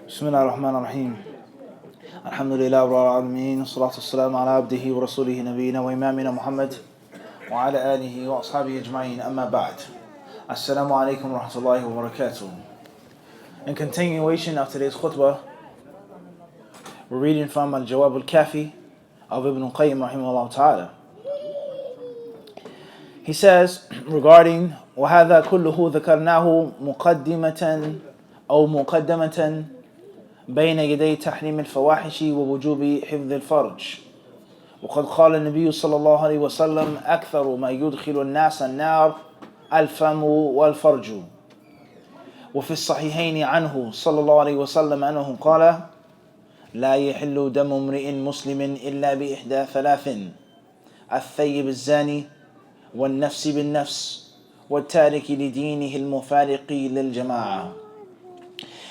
بسم الله الرحمن الرحيم الحمد لله رب العالمين والصلاة والسلام على عبده ورسوله نبينا وإمامنا محمد وعلى آله وأصحابه أجمعين أما بعد السلام عليكم ورحمة الله وبركاته. In continuation of today's khutbah, we're reading from Al-Jawab Al-Kafi of Ibn Qayyim rahimahullah ta'ala. He says regarding وَهَذَا كُلُّهُ ذَكَرْنَاهُ مُقَدِّمَةً أو مقدمة بين يدي تحريم الفواحش ووجوب حفظ الفرج. وقد قال النبي صلى الله عليه وسلم أكثر ما يدخل الناس النار الفم والفرج. وفي الصحيحين عنه صلى الله عليه وسلم أنه قال لا يحل دم امرئ مسلم إلا بإحدى ثلاث الثيب الزاني والنفس بالنفس والتارك لدينه المفارق للجماعة.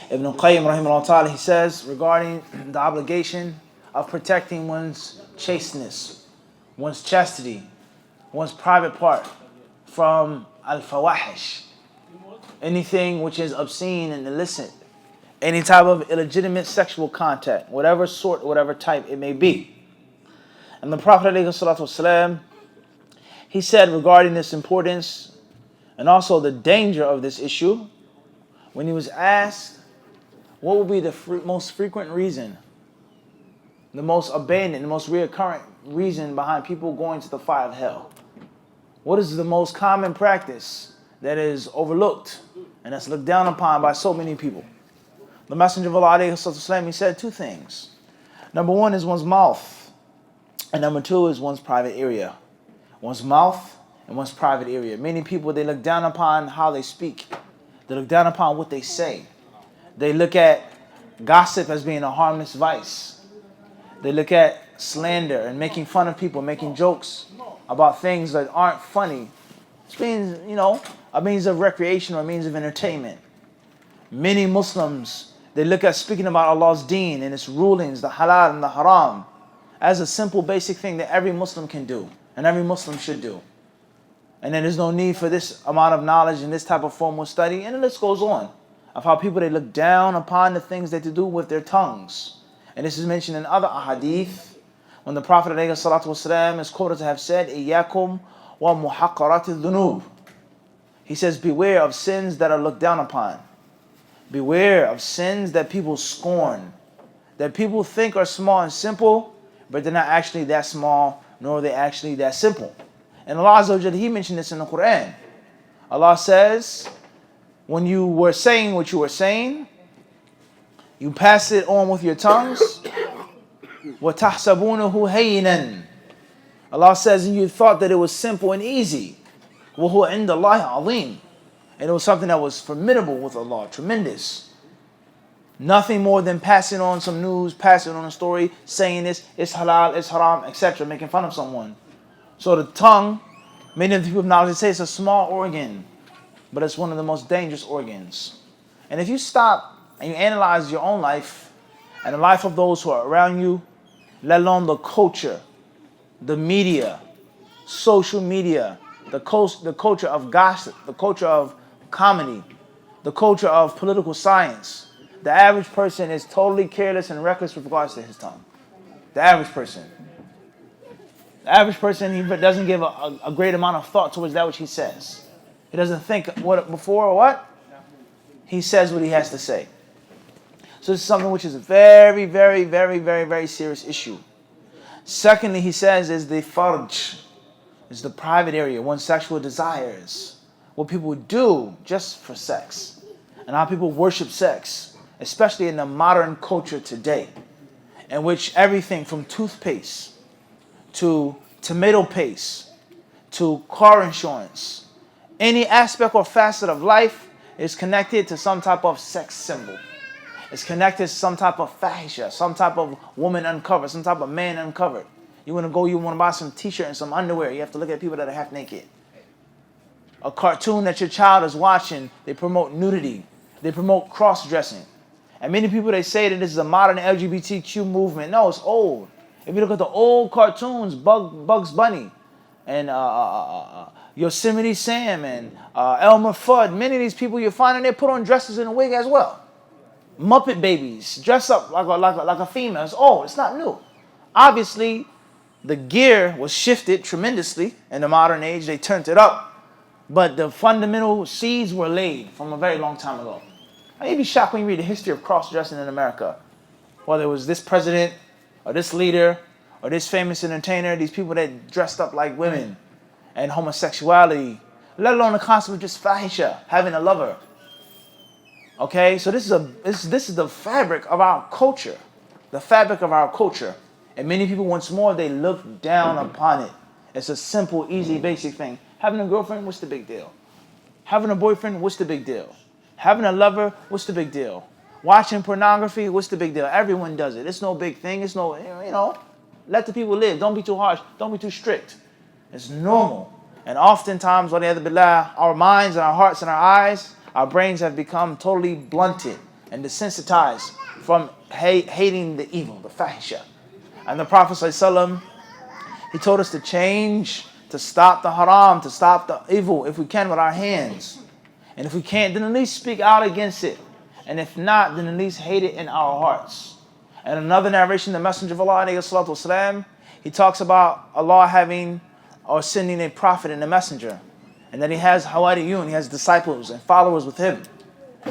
Ibn Qayyim rahimahullah ta'ala, he says regarding the obligation of protecting one's chasteness, one's chastity, one's private part from al-fawahish, anything which is obscene and illicit, any type of illegitimate sexual contact, whatever sort, whatever type it may be. And the Prophet ﷺ, he said regarding this importance and also the danger of this issue, when he was asked what would be the most frequent reason, the most abundant, the most recurrent reason behind people going to the fire of hell? What is the most common practice that is overlooked and that's looked down upon by so many people? The Messenger of Allah ﷺ, he said two things. Number one is one's mouth, and number two is one's private area. One's mouth and one's private area. Many people, they look down upon how they speak. They look down upon what they say. They look at gossip as being a harmless vice. They look at slander and making fun of people, making jokes about things that aren't funny. It's means, a means of recreation or a means of entertainment. Many Muslims, they look at speaking about Allah's deen and its rulings, the halal and the haram, as a simple basic thing that every Muslim can do and every Muslim should do. And then there's no need for this amount of knowledge and this type of formal study, and the list goes on of how people, they look down upon the things that they do with their tongues. And this is mentioned in other ahadith when the Prophet ﷺ is quoted to have said, إِيَّاكُمْ وَمُحَقَّرَاتِ الذُّنُوبِ. He says, beware of sins that are looked down upon. Beware of sins that people scorn, that people think are small and simple, but they're not actually that small, nor are they actually that simple. And Allah Azza wa Jalla, He mentioned this in the Quran. Allah says, when you were saying what you were saying, you passed it on with your tongues. وَتَحْسَبُونَهُ هَيِّنًا. Allah says, and you thought that it was simple and easy. وَهُوَ عِنْدَ اللَّهِ عَظِيمٌ. And it was something that was formidable with Allah, tremendous. Nothing more than passing on some news, passing on a story, saying this, it's halal, it's haram, etc., making fun of someone. So the tongue, many of the people of knowledge say it's a small organ, but it's one of the most dangerous organs. And if you stop and you analyze your own life and the life of those who are around you, let alone the culture, the media, social media, the culture of gossip, the culture of comedy, the culture of political science, the average person is totally careless and reckless with regards to his tongue. The average person. The average person, he doesn't give a great amount of thought towards that which he says. He doesn't think what before or what? He says what he has to say. So this is something which is a very, very, very, very, very serious issue. Secondly, he says, is the farj, is the private area, one's sexual desires, what people do just for sex, and how people worship sex, especially in the modern culture today, in which everything from toothpaste to tomato paste to car insurance, any aspect or facet of life is connected to some type of sex symbol. It's connected to some type of fahisha, some type of woman uncovered, some type of man uncovered. You want to buy some t-shirt and some underwear, you have to look at people that are half naked. A cartoon that your child is watching, they promote nudity. They promote cross-dressing. And many people, they say that this is a modern LGBTQ movement. No, it's old. If you look at the old cartoons, Bugs Bunny and Yosemite Sam and Elmer Fudd, many of these people you're finding, they put on dresses and a wig as well. Muppet babies dress up like a female. It's not new. Obviously, the gear was shifted tremendously in the modern age. They turned it up. But the fundamental seeds were laid from a very long time ago. You'd be shocked when you read the history of cross-dressing in America. Whether it was this president or this leader or this famous entertainer, these people that dressed up like women, and homosexuality, let alone the concept of just fahisha, having a lover. Okay, so this is the fabric of our culture. The fabric of our culture. And many people, once more, they look down upon it. It's a simple, easy, basic thing. Having a girlfriend, what's the big deal? Having a boyfriend, what's the big deal? Having a lover, what's the big deal? Watching pornography, what's the big deal? Everyone does it. It's no big thing. It's no, let the people live. Don't be too harsh. Don't be too strict. It's normal. And oftentimes, our minds and our hearts and our eyes, our brains have become totally blunted and desensitized from hating the evil, the fahisha. And the Prophet ﷺ, he told us to change, to stop the haram, to stop the evil, if we can, with our hands. And if we can't, then at least speak out against it. And if not, then at least hate it in our hearts. And another narration, the Messenger of Allah, ﷺ, he talks about Allah having or sending a prophet and a messenger. And then he has hawariyun, he has disciples and followers with him.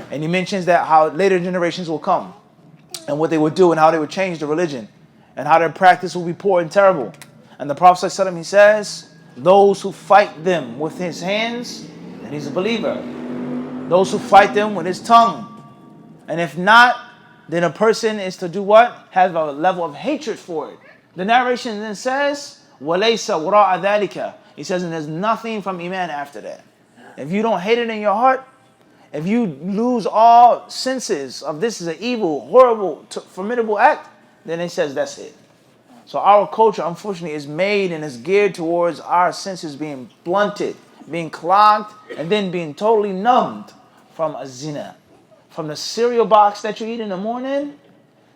And he mentions that how later generations will come and what they would do and how they would change the religion and how their practice will be poor and terrible. And the Prophet ﷺ, he says, those who fight them with his hands, then he's a believer. Those who fight them with his tongue. And if not, then a person is to do what? Have a level of hatred for it. The narration then says, وَلَيْسَ وَرَاءَ ذَلِكَ. He says, and there's nothing from Iman after that. If you don't hate it in your heart, if you lose all senses of this is an evil, horrible, formidable act, then he says that's it. So our culture, unfortunately, is made and is geared towards our senses being blunted, being clogged, and then being totally numbed from a zina. From the cereal box that you eat in the morning,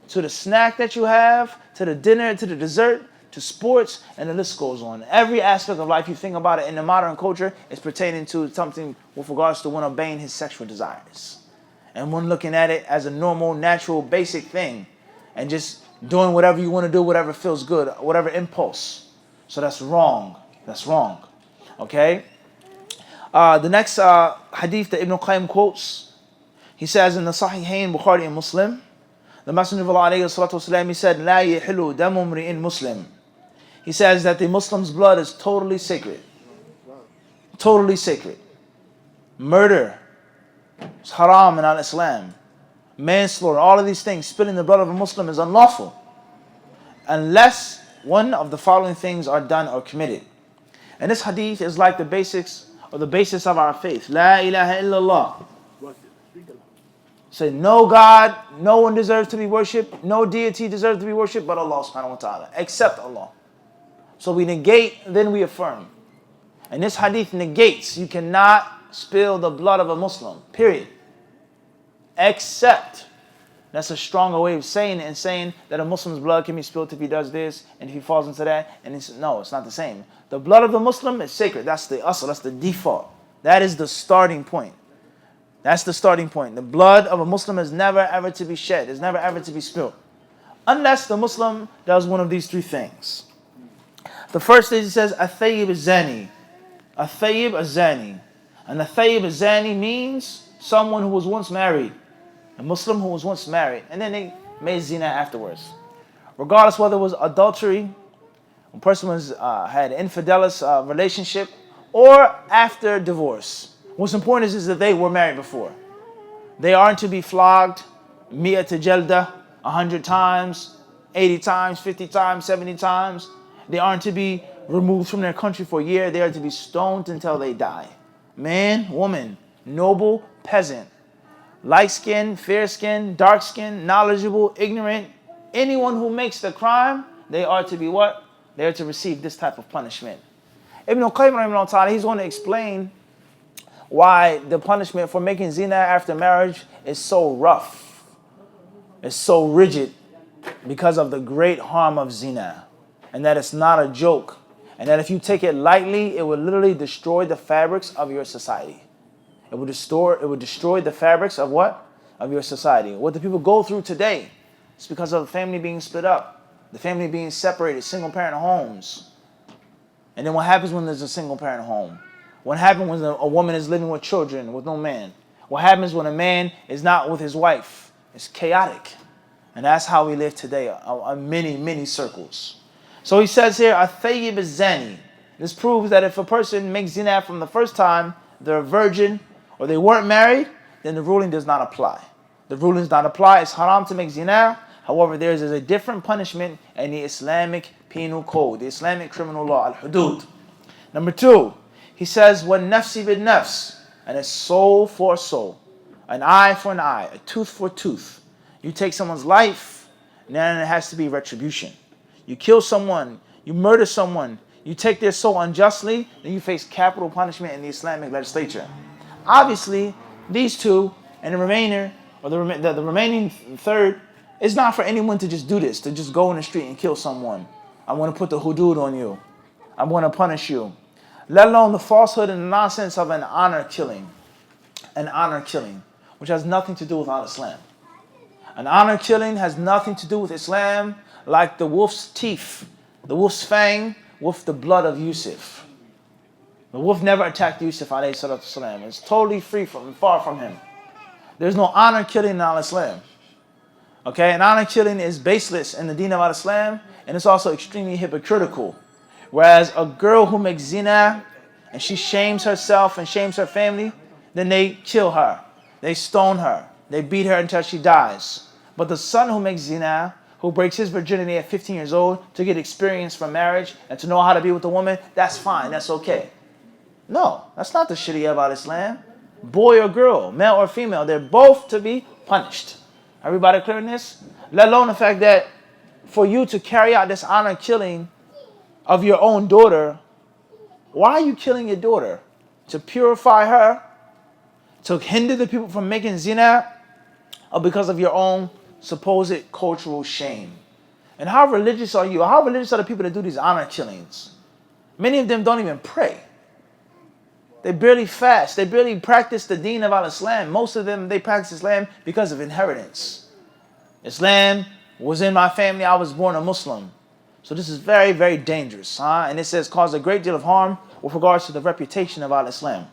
to the snack that you have, to the dinner, to the dessert, to sports, and the list goes on. Every aspect of life, you think about it in the modern culture, is pertaining to something with regards to one obeying his sexual desires. And one looking at it as a normal, natural, basic thing. And just doing whatever you want to do, whatever feels good, whatever impulse. So that's wrong. That's wrong. Okay? The next hadith that Ibn Qayyim quotes, he says in the Sahihain, Bukhari and Muslim, the Messenger of Allah ﷺ, he said, لا يحل دم امرئ مسلم. He says that the Muslim's blood is totally sacred. Totally sacred. Murder is haram in al-Islam. Manslaughter, all of these things, spilling the blood of a Muslim is unlawful. Unless one of the following things are done or committed. And this hadith is like the basics or the basis of our faith. La ilaha illallah. Say, no God, no one deserves to be worshipped, no deity deserves to be worshipped but Allah subhanahu wa ta'ala, except Allah. So we negate, then we affirm. And this hadith negates, you cannot spill the blood of a Muslim, period. Except, that's a stronger way of saying it, and saying that a Muslim's blood can be spilled if he does this, and if he falls into that, and no, it's not the same. The blood of the Muslim is sacred, that's the asl, that's the default. That is the starting point. That's the starting point. The blood of a Muslim is never ever to be shed, is never ever to be spilled. Unless the Muslim does one of these three things. The first is, he says, a-thayyib az-zani. A-thayyib az-zani. And a-thayyib az-zani means someone who was once married. A Muslim who was once married. And then they made zina afterwards. Regardless whether it was adultery, a person was had an infidelous relationship, or after divorce. What's important is that they were married before. They aren't to be flogged, mi'at jalda, 100 times, 80 times, 50 times, 70 times. They aren't to be removed from their country for a year. They are to be stoned until they die. Man, woman, noble, peasant, light skin, fair skin, dark skin, knowledgeable, ignorant. Anyone who makes the crime, they are to be what? They are to receive this type of punishment. Ibn Qayyim, he's going to explain why the punishment for making zina after marriage is so rough, it's so rigid, because of the great harm of zina, and that it's not a joke, and that if you take it lightly, it will literally destroy the fabrics of your society. It will destroy the fabrics of what? of your society. What do people go through today? It's because of the family being split up, the family being separated, single parent homes. And then what happens when there's a single parent home? What happens when a woman is living with children, with no man? What happens when a man is not with his wife? It's chaotic. And that's how we live today, on many, many circles. So he says here, "Athayyib az-zani." This proves that if a person makes zina from the first time, they're a virgin, or they weren't married, then the ruling does not apply. The ruling does not apply. It's haram to make zina. However, there is a different punishment in the Islamic penal code, the Islamic criminal law, al-hudud. Number 2, he says, "Wa-nafsi bin-nafs," and it's soul for soul, an eye for an eye, a tooth for tooth. You take someone's life, then it has to be retribution. You kill someone, you murder someone, you take their soul unjustly, then you face capital punishment in the Islamic legislature. Obviously, these two and the remainder, or the remaining third, it's not for anyone to just do this, to just go in the street and kill someone. I'm going to put the hudud on you. I'm going to punish you. Let alone the falsehood and the nonsense of an honor killing. An honor killing, which has nothing to do with Islam. An honor killing has nothing to do with Islam, like the wolf's teeth, the wolf's fang, with the blood of Yusuf. The wolf never attacked Yusuf alayhi salatu wasalam. It's totally far from him. There's no honor killing in Islam. Okay, and honor killing is baseless in the deen of Islam, and it's also extremely hypocritical. Whereas a girl who makes zina and she shames herself and shames her family, then they kill her, they stone her, they beat her until she dies. But the son who makes zina, who breaks his virginity at 15 years old to get experience from marriage and to know how to be with a woman, that's fine, that's okay. No, that's not the Sharia about Islam. Boy or girl, male or female, they're both to be punished. Everybody clear on this? Let alone the fact that for you to carry out this honor killing of your own daughter, why are you killing your daughter? To purify her? To hinder the people from making zina? Or because of your own supposed cultural shame? And how religious are you? How religious are the people that do these honor killings? Many of them don't even pray. They barely fast. They barely practice the deen of Islam. Most of them, they practice Islam because of inheritance. Islam was in my family. I was born a Muslim. So this is very, very dangerous. And it says cause a great deal of harm with regards to the reputation of Islam.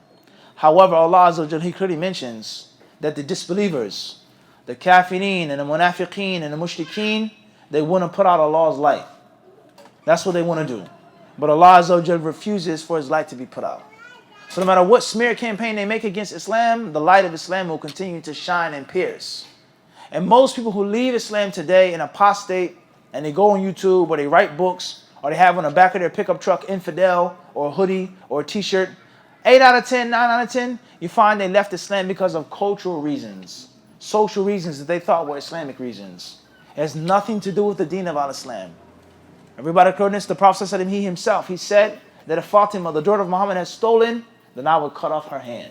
However, Allah Azza wa Jalla, He clearly mentions that the disbelievers, the kafirin and the munafiqeen and the mushrikeen, they want to put out Allah's light. That's what they want to do. But Allah Azza wa Jalla refuses for His light to be put out. So no matter what smear campaign they make against Islam, the light of Islam will continue to shine and pierce. And most people who leave Islam today and apostate, and they go on YouTube or they write books, or they have on the back of their pickup truck infidel or a hoodie or a t-shirt, 8 out of 10, 9 out of 10, you find they left Islam because of cultural reasons, social reasons that they thought were Islamic reasons. It has nothing to do with the deen of Islam. Everybody clear this? The Prophet ﷺ, he himself, he said that if Fatima, the daughter of Muhammad, has stolen, then I would cut off her hand.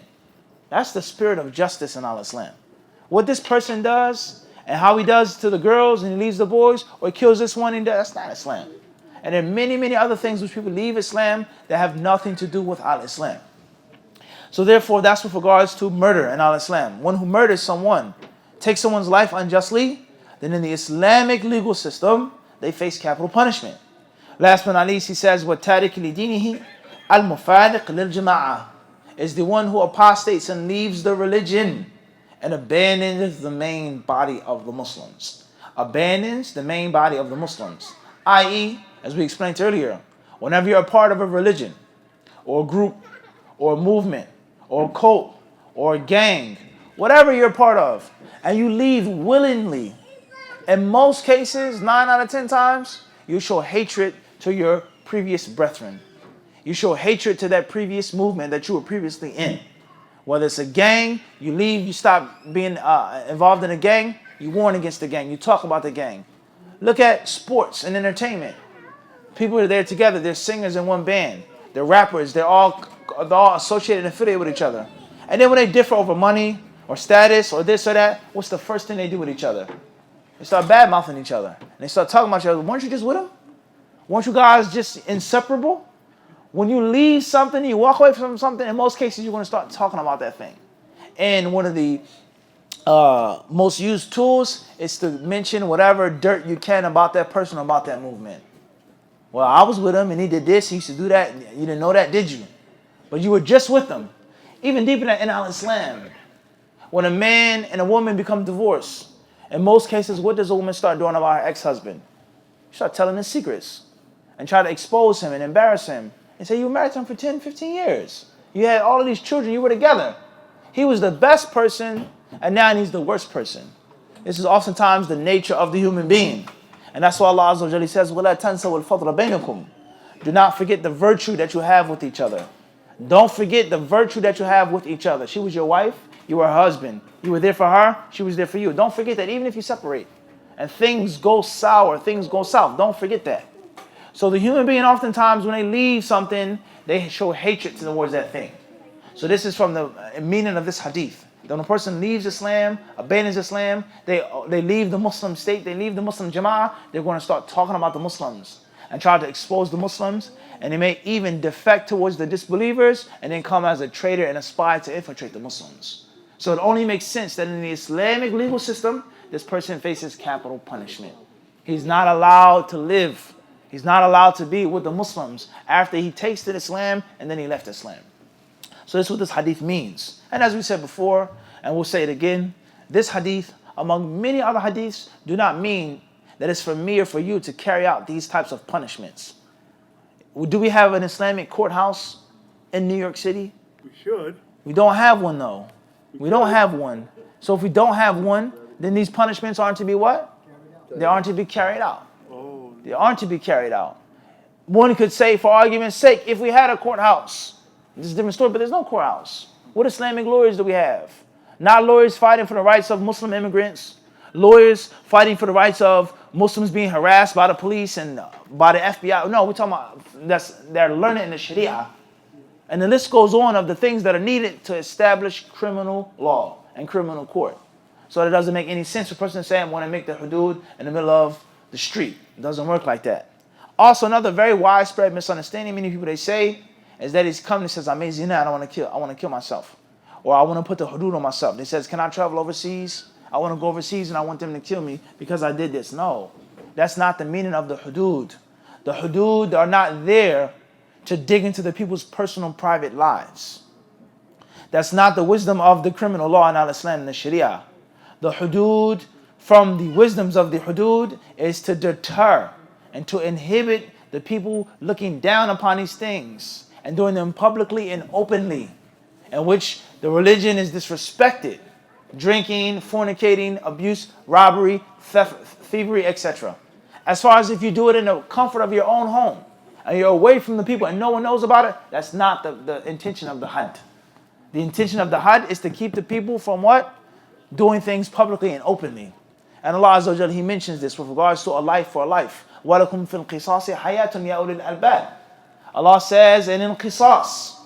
That's the spirit of justice in Islam. What this person does and how he does to the girls and he leaves the boys, or he kills this one, and that's not Islam. And there are many, many other things which people leave Islam that have nothing to do with Islam. So therefore, that's with regards to murder in Islam. One who murders someone, takes someone's life unjustly, then in the Islamic legal system, they face capital punishment. Last but not least, he says, وَتَارِكِ لِدِينِهِ الْمُفَارِقِ لِلْجَمَاعَةِ is the one who apostates and leaves the religion and abandons the main body of the Muslims. Abandons the main body of the Muslims. I.e., as we explained earlier, whenever you're a part of a religion, or a group, or a movement, or a cult, or a gang, whatever you're a part of, and you leave willingly, in most cases, 9 out of 10 times, you show hatred to your previous brethren. You show hatred to that previous movement that you were previously in. Whether it's a gang, you leave, you stop being involved in a gang, you warn against the gang, you talk about the gang. Look at sports and entertainment. People are there together, they're singers in one band, they're rappers, they're all associated and affiliated with each other. And then when they differ over money or status or this or that, what's the first thing they do with each other? They start bad-mouthing each other. And they start talking about each other. Weren't you just with them? Weren't you guys just inseparable? When you leave something, you walk away from something, in most cases, you're going to start talking about that thing. And one of the most used tools is to mention whatever dirt you can about that person, about that movement. Well, I was with him and he did this, he used to do that. You didn't know that, did you? But you were just with them. Even deeper than in Al-Islam, when a man and a woman become divorced, in most cases, what does a woman start doing about her ex-husband? She start telling his secrets and try to expose him and embarrass him and say, you were married to him for 10, 15 years. You had all of these children, you were together. He was the best person and now he's the worst person. This is oftentimes the nature of the human being. And that's why Allah Azza wa Jalla says, وَلَا تَنْسَوْا الْفَضْلَ بَيْنَكُمْ. Do not forget the virtue that you have with each other. Don't forget the virtue that you have with each other. She was your wife, you were her husband. You were there for her, she was there for you. Don't forget that even if you separate and things go sour, things go south, don't forget that. So the human being oftentimes when they leave something, they show hatred towards that thing. So this is from the meaning of this hadith. When a person leaves Islam, abandons Islam, they leave the Muslim state, they leave the Muslim Jama'ah, they're going to start talking about the Muslims and try to expose the Muslims, and they may even defect towards the disbelievers and then come as a traitor and aspire to infiltrate the Muslims. So it only makes sense that in the Islamic legal system, this person faces capital punishment. He's not allowed to live. He's not allowed to be with the Muslims after he tasted Islam and then he left Islam. So this is what this hadith means. And as we said before, and we'll say it again, this hadith, among many other hadiths, do not mean that it's for me or for you to carry out these types of punishments. Do we have an Islamic courthouse in New York City? We should. We don't have one though. We don't have one. So if we don't have one, then these punishments aren't to be what? They aren't to be carried out. They aren't to be carried out. One could say, for argument's sake, if we had a courthouse, this is a different story, but there's no courthouse. What Islamic lawyers do we have? Not lawyers fighting for the rights of Muslim immigrants, lawyers fighting for the rights of Muslims being harassed by the police and by the FBI. No, we're talking about they're learning in the Sharia. And the list goes on of the things that are needed to establish criminal law and criminal court. So it doesn't make any sense for a person to say, I want to make the hudud in the middle of the street. It doesn't work like that. Also, another very widespread misunderstanding, many people they say, is that he's coming and says, I made zina and I want to kill myself. Or I want to put the hudud on myself. They says, can I travel overseas? I want to go overseas and I want them to kill me because I did this. No, that's not the meaning of the hudud. The hudud are not there to dig into the people's personal private lives. That's not the wisdom of the criminal law in Al-Islam and the Sharia. The hudud, from the wisdoms of the hudud, is to deter and to inhibit the people looking down upon these things and doing them publicly and openly, in which the religion is disrespected. Drinking, fornicating, abuse, robbery, theft, thievery, etc. As far as if you do it in the comfort of your own home and you're away from the people and no one knows about it, that's not the intention of the had. The intention of the had is to keep the people from what? Doing things publicly and openly. And Allah Azza wa Jalla, He mentions this with regards to a life for a life. وَلَكُمْ فِي الْقِصَاصِ حَيَاتٌ يَا أُولِي الْأَلْبَابِ. Allah says, and in qisas,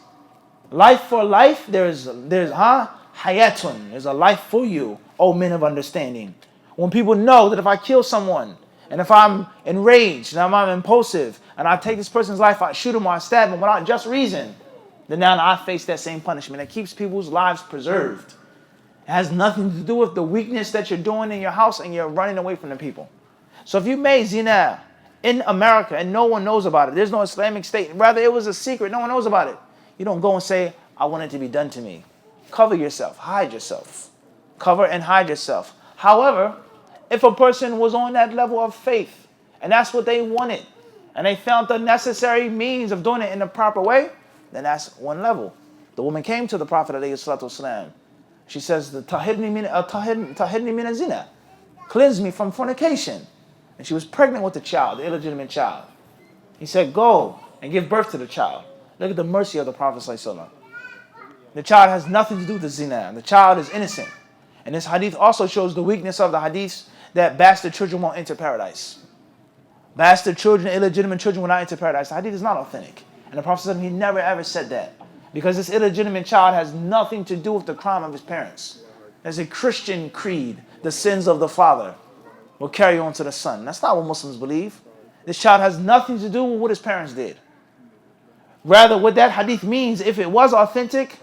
life for life, there's hayatun, there's a life for you, O men of understanding. When people know that if I kill someone, and if I'm enraged, and I'm impulsive, and I take this person's life, I shoot him or I stab him without just reason, then now I face that same punishment. It keeps people's lives preserved. It has nothing to do with the weakness that you're doing in your house and you're running away from the people. So if you made zina in America and no one knows about it, there's no Islamic state, rather it was a secret, no one knows about it, you don't go and say, I want it to be done to me. Cover yourself, hide yourself. Cover and hide yourself. However, if a person was on that level of faith and that's what they wanted and they found the necessary means of doing it in the proper way, then that's one level. The woman came to the Prophet ﷺ. She says, Tahirni min zina. Cleanse me from fornication. And she was pregnant with the child, the illegitimate child. He said, go and give birth to the child. Look at the mercy of the Prophet ﷺ. The child has nothing to do with the zina. The child is innocent. And this hadith also shows the weakness of the hadiths that bastard children won't enter paradise. Bastard children, illegitimate children will not enter paradise. The hadith is not authentic. And the Prophet ﷺ, he never ever said that. Because this illegitimate child has nothing to do with the crime of his parents. There's a Christian creed, the sins of the father will carry on to the son. That's not what Muslims believe. This child has nothing to do with what his parents did. Rather, what that hadith means, if it was authentic,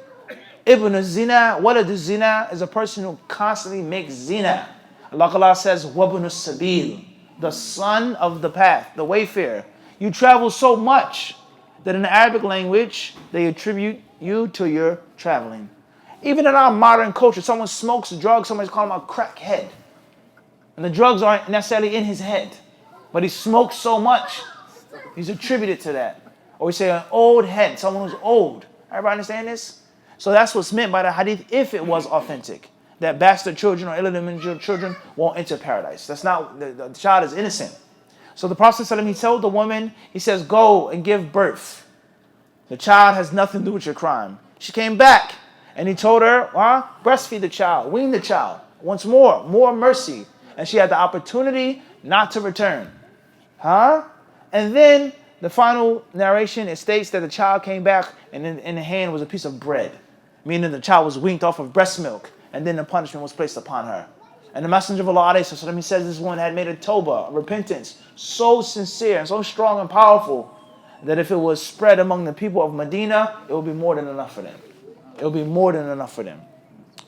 Ibn zina, walad zina is a person who constantly makes zina. Allah says, wabn sabil, the son of the path, the wayfarer. You travel so much that in the Arabic language, they attribute you to your traveling. Even in our modern culture, someone smokes drugs, somebody's calling him a crackhead. And the drugs aren't necessarily in his head, but he smokes so much, he's attributed to that. Or we say an old head, someone who's old. Everybody understand this? So that's what's meant by the hadith if it was authentic. That bastard children or illegitimate children won't enter paradise. That's not, the child is innocent. So the Prophet ﷺ, he told the woman, he says, go and give birth. The child has nothing to do with your crime. She came back and he told her, breastfeed the child, wean the child. Once more mercy. And she had the opportunity not to return. And then the final narration, it states that the child came back and in the hand was a piece of bread. Meaning the child was weaned off of breast milk. And then the punishment was placed upon her. And the Messenger of Allah, he says this one had made a tawbah, a repentance, so sincere and so strong and powerful that if it was spread among the people of Medina, it would be more than enough for them. It would be more than enough for them.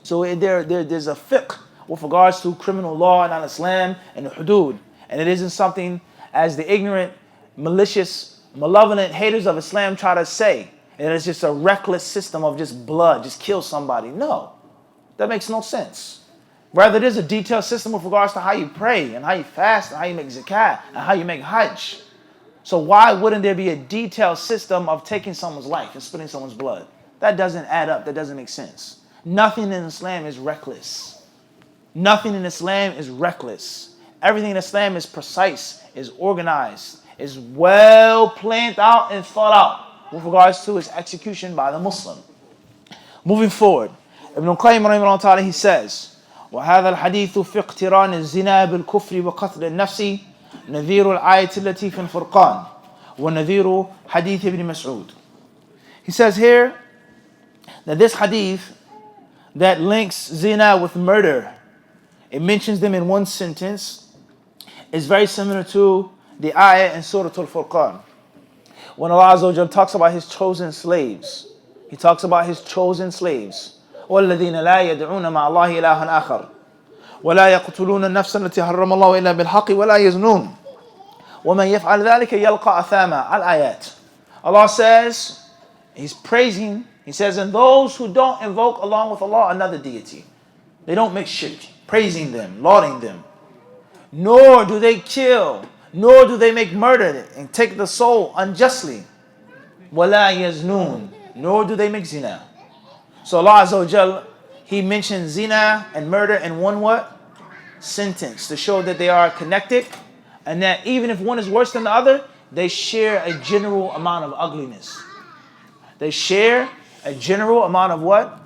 So there's a fiqh with regards to criminal law and al-Islam and the hudud. And it isn't something as the ignorant, malicious, malevolent haters of Islam try to say. And it's just a reckless system of just blood, just kill somebody. No, that makes no sense. Rather, there's a detailed system with regards to how you pray and how you fast and how you make zakat and how you make hajj. So why wouldn't there be a detailed system of taking someone's life and spilling someone's blood? That doesn't add up. That doesn't make sense. Nothing in Islam is reckless. Nothing in Islam is reckless. Everything in Islam is precise, is organized, is well planned out and thought out with regards to its execution by the Muslim. Moving forward, Ibn al-Qayyim rahimahullah ta'ala, he says, وهذا الحديث في اقتران الزنا بالكفر وقتل النفس نذير الآية التي في الفرقان ونذير حديث ابن مسعود. He says here that this hadith that links zina with murder, it mentions them in one sentence, is very similar to the ayah in Surah Al-Furqan. When Allah Azza wa Jalla talks about His chosen slaves, He talks about His chosen slaves. والذين لا يدعون مع الله إلها آخر ولا يقتلون النفس التي حرم الله إلا بالحق ولا يزنون ومن يفعل ذلك يلقى أثاما. Al-Ayat. Allah says, He's praising, He says, and those who don't invoke along with Allah another deity, they don't make shirk, praising them, lauding them, nor do they kill, nor do they make murder and take the soul unjustly, ولا يزنون, nor do they make zina. So Allah Azza wa Jal, He mentions zina and murder in one what? Sentence, to show that they are connected and that even if one is worse than the other, they share a general amount of ugliness. They share a general amount of what?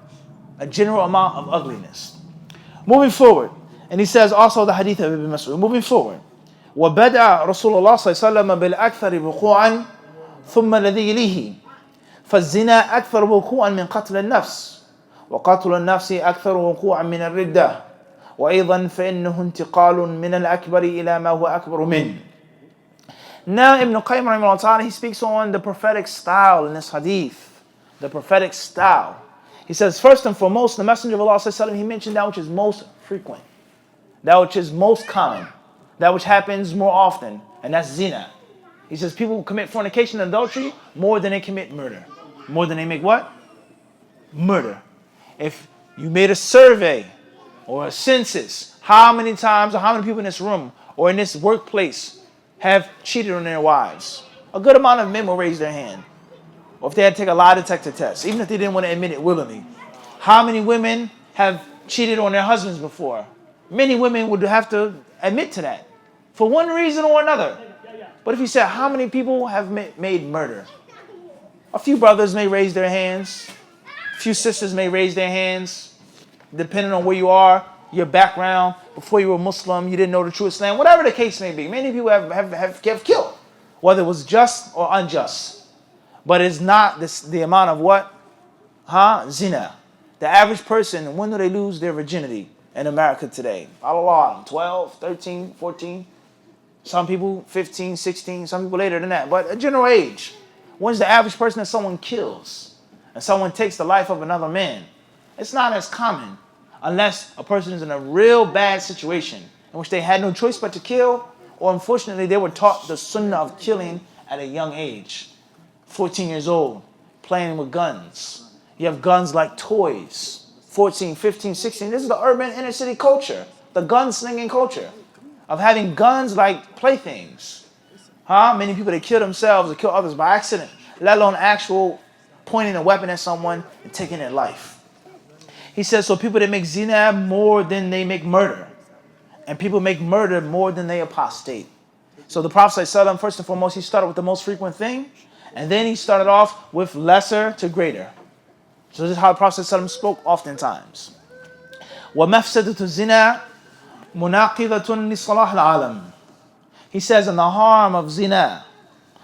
A general amount of ugliness. Moving forward, and he says also the hadith of Ibn Mas'ud. Moving forward, وَبَدَأَ رَسُولُ اللَّهِ صَلَّى اللَّهِ وسلم بِالْأَكْثَرِ وقوعا ثُمَّ الَّذِي يَلِيهِ فالزنا أكثر وقوعا من قتل النفس وقتل النفس أكثر وقوعا من الردة وأيضا فإنه انتقال من الأكبر إلى ما هو أكبر منه. Now Ibn Qayyim rahimahullah ta'ala, he speaks on the prophetic style in this hadith. The prophetic style. He says, first and foremost, the Messenger of Allah sallallahu alaihi wasallam, he mentioned that which is most frequent, that which is most common, that which happens more often, and that's zina. He says people commit fornication and adultery more than they commit murder. More than they make what? Murder. If you made a survey or a census, how many times or how many people in this room or in this workplace have cheated on their wives? A good amount of men will raise their hand. Or if they had to take a lie detector test, even if they didn't want to admit it willingly. How many women have cheated on their husbands before? Many women would have to admit to that for one reason or another. But if you said, how many people have made murder? A few brothers may raise their hands. A few sisters may raise their hands. Depending on where you are, your background, before you were Muslim, you didn't know the true Islam, whatever the case may be. Many people have killed, whether it was just or unjust. But it's not the amount of what? Zina. The average person, when do they lose their virginity in America today? Allah, 12, 13, 14. Some people 15, 16, some people later than that. But a general age. When's the average person that someone kills and someone takes the life of another man? It's not as common unless a person is in a real bad situation in which they had no choice but to kill, or unfortunately they were taught the sunnah of killing at a young age. 14 years old, playing with guns. You have guns like toys. 14, 15, 16. This is the urban inner city culture, the gunslinging culture of having guns like playthings. Many people, they kill themselves or kill others by accident, let alone actual pointing a weapon at someone and taking their life. He says, so people, they make zina more than they make murder. And people make murder more than they apostate. So the Prophet ﷺ, first and foremost, he started with the most frequent thing. And then he started off with lesser to greater. So this is how the Prophet ﷺ spoke oftentimes. وَمَفْسَدَةُ الزِّنَا مُنَاقِضَةٌ لِصَلَاحِ الْعَالَمِ. He says, and the harm of zina,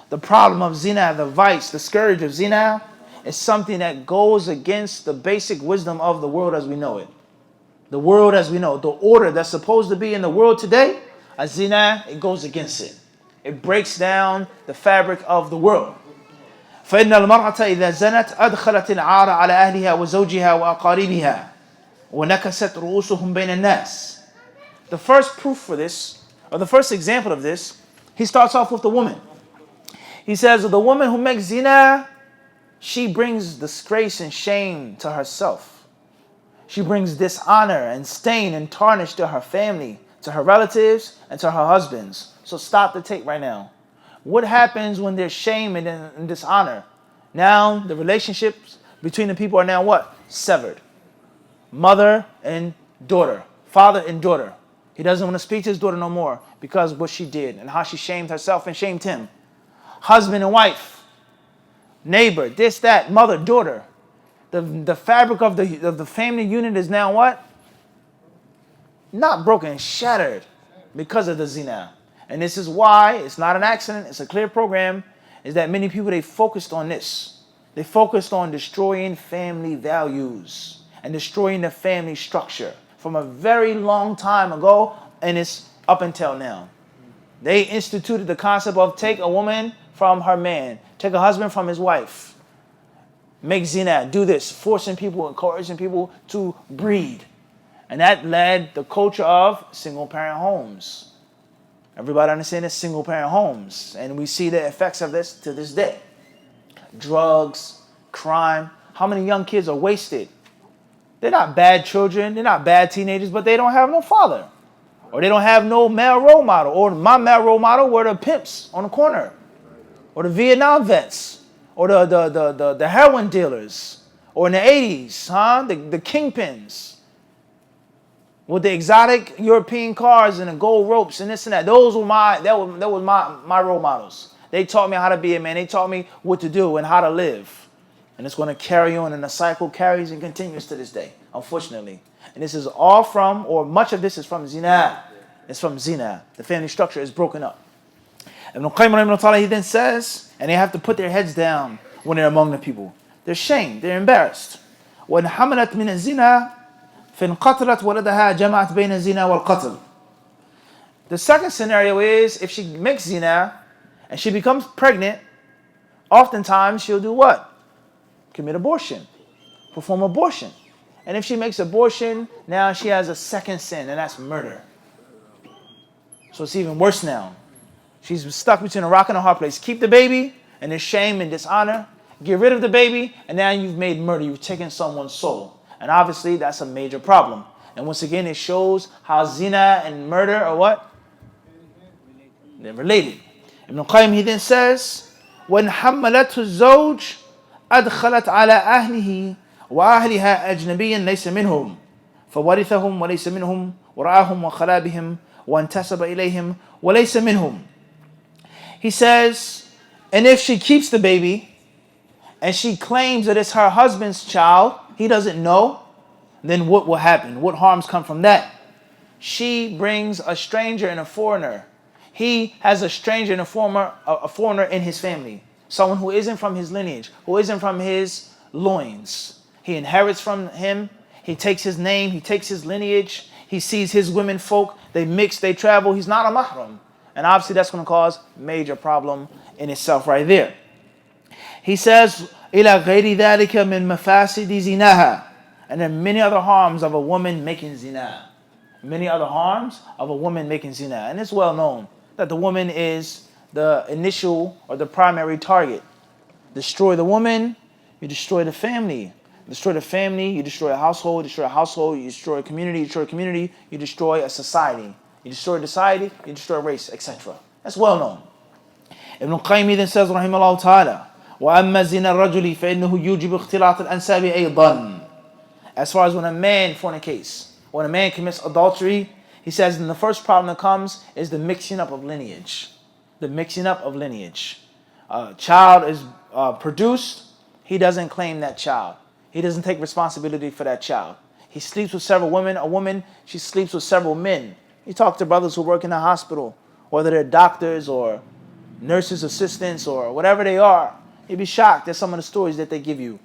the problem of zina, the vice, the scourge of zina, is something that goes against the basic wisdom of the world as we know it. The world as we know, the order that's supposed to be in the world today, a zina, it goes against it. It breaks down the fabric of the world. فإن المرأة إذا زنت أدخلت العار على أهلها وزوجها وأقاربها ونكست رؤوسهم بين الناس. The first proof for this, or the first example of this, he starts off with the woman. He says, the woman who makes zina, she brings disgrace and shame to herself. She brings dishonor and stain and tarnish to her family, to her relatives, and to her husbands. So stop the tape right now. What happens when there's shame and dishonor? Now the relationships between the people are now what? Severed. Mother and daughter. Father and daughter. He doesn't want to speak to his daughter no more because of what she did and how she shamed herself and shamed him. Husband and wife. Neighbor. This, that. Mother, daughter. The fabric of the family unit is now what? Not broken, shattered because of the zina. And this is why it's not an accident, it's a clear program, is that many people, they focused on this. They focused on destroying family values and destroying the family structure from a very long time ago, and it's up until now. They instituted the concept of take a woman from her man, take a husband from his wife, make zina, do this, forcing people, encouraging people to breed. And that led the culture of single-parent homes. Everybody understand this? Single-parent homes. And we see the effects of this to this day. Drugs, crime. How many young kids are wasted? They're not bad children. They're not bad teenagers, but they don't have no father. Or they don't have no male role model. Or my male role model were the pimps on the corner. Or the Vietnam vets. Or the heroin dealers. Or in the 80s, the kingpins. With the exotic European cars and the gold ropes and this and that. Those were my role models. They taught me how to be a man. They taught me what to do and how to live. And it's going to carry on, and the cycle carries and continues to this day, unfortunately. And this is all from, or much of this is from zina. It's from zina. The family structure is broken up. Ibn Qayyim, he then says, and they have to put their heads down when they're among the people. They're shamed. They're embarrassed. وَإِنْ حَمَلَتْ مِنَ الزِّنَا فَانْقَتَلَتْ وَلَدَهَا جَمَعَتْ بَيْنَ الزِّنَا وَالْقَتْلِ. The second scenario is if she makes zina and she becomes pregnant, oftentimes she'll do what? Commit abortion. Perform abortion. And if she makes abortion, now she has a second sin, and that's murder. So it's even worse now. She's stuck between a rock and a hard place. Keep the baby, and there's shame and dishonor. Get rid of the baby, and now you've made murder. You've taken someone's soul. And obviously, that's a major problem. And once again, it shows how zina and murder are what? They're related. Ibn Qayyim, he then says, وَإِنْ حَمَّلَتْهُ الزَّوْجِ أَدْخَلَتْ عَلَىٰ أَهْلِهِ وَأَهْلِهَا أَجْنَبِيًّا لَيْسَ مِنْهُمْ فَوَرِثَهُمْ وَلَيْسَ مِنْهُمْ وَرَآهُمْ وَخَلَا بِهِمْ وَانْتَسَبَ إِلَيْهِمْ وَلَيْسَ مِنْهُمْ. He says, and if she keeps the baby and she claims that it's her husband's child, he doesn't know, then what will happen? What harms come from that? She brings a stranger and a foreigner. He has a stranger and a foreigner in his family. Someone who isn't from his lineage, who isn't from his loins. He inherits from him. He takes his name. He takes his lineage. He sees his women folk. They mix, they travel. He's not a mahram. And obviously that's going to cause major problem in itself right there. He says, إِلَى غَيْرِ ذَلِكَ مِنْ مَفَاسِدِ زِنَاهَا And there are many other harms of a woman making zina. Many other harms of a woman making zina. And it's well known that the woman is the initial or the primary target. Destroy the woman, you destroy the family. Destroy the family, you destroy a household. Destroy a household, you destroy a community. You destroy a community, you destroy a society. You destroy a society, you destroy a race, etc. That's well known. Ibn Qayyim then says, rahimahullah ta'ala, وَأَمَّا زِنَا الرَّجُلِ فَإِنَّهُ يُوجِبُ اخْتِلَاطَ الْأَنْسَابِ أَيْضًا. As far as when a man fornicates, when a man commits adultery, he says, then the first problem that comes is the mixing up of lineage. The mixing up of lineage. A child is produced, he doesn't claim that child. He doesn't take responsibility for that child. He sleeps with several women. A woman, she sleeps with several men. You talk to brothers who work in the hospital, whether they're doctors or nurses' assistants or whatever they are. You'd be shocked at some of the stories that they give you.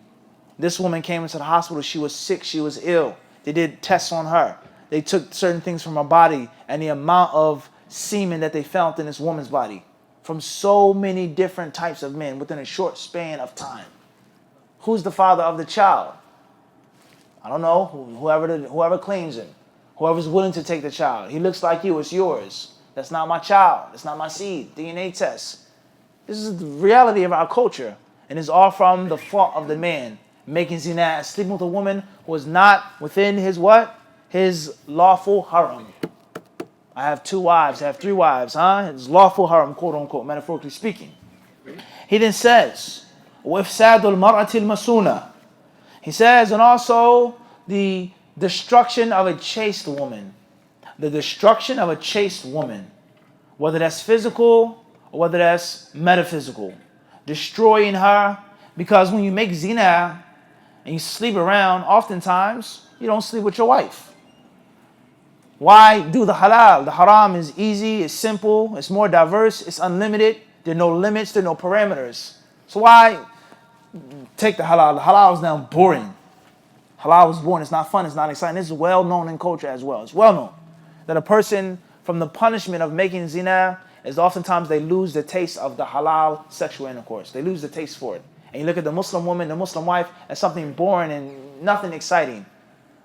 This woman came into the hospital. She was sick. She was ill. They did tests on her. They took certain things from her body and the amount of semen that they found in this woman's body from so many different types of men within a short span of time. Who's the father of the child? I don't know. Whoever claims him. Whoever's willing to take the child. He looks like you. It's yours. That's not my child. That's not my seed. DNA test. This is the reality of our culture. And it's all from the fault of the man. Making zina, sleeping with a woman who is not within his what? His lawful haram. I have 2 wives. I have 3 wives. His lawful haram, quote unquote, metaphorically speaking. He then says, وَإِفْسَادُ الْمَرْأَةِ الْمَسُونَةِ. He says, and also the destruction of a chaste woman. The destruction of a chaste woman. Whether that's physical or whether that's metaphysical. Destroying her. Because when you make zina and you sleep around, oftentimes you don't sleep with your wife. Why do the halal? The haram is easy, it's simple, it's more diverse, it's unlimited. There are no limits, there are no parameters. So why take the halal? The halal is now boring. Halal is boring, it's not fun, it's not exciting. This is well known in culture as well. It's well known that a person, from the punishment of making zina, is oftentimes they lose the taste of the halal sexual intercourse. They lose the taste for it. And you look at the Muslim woman, the Muslim wife, as something boring and nothing exciting.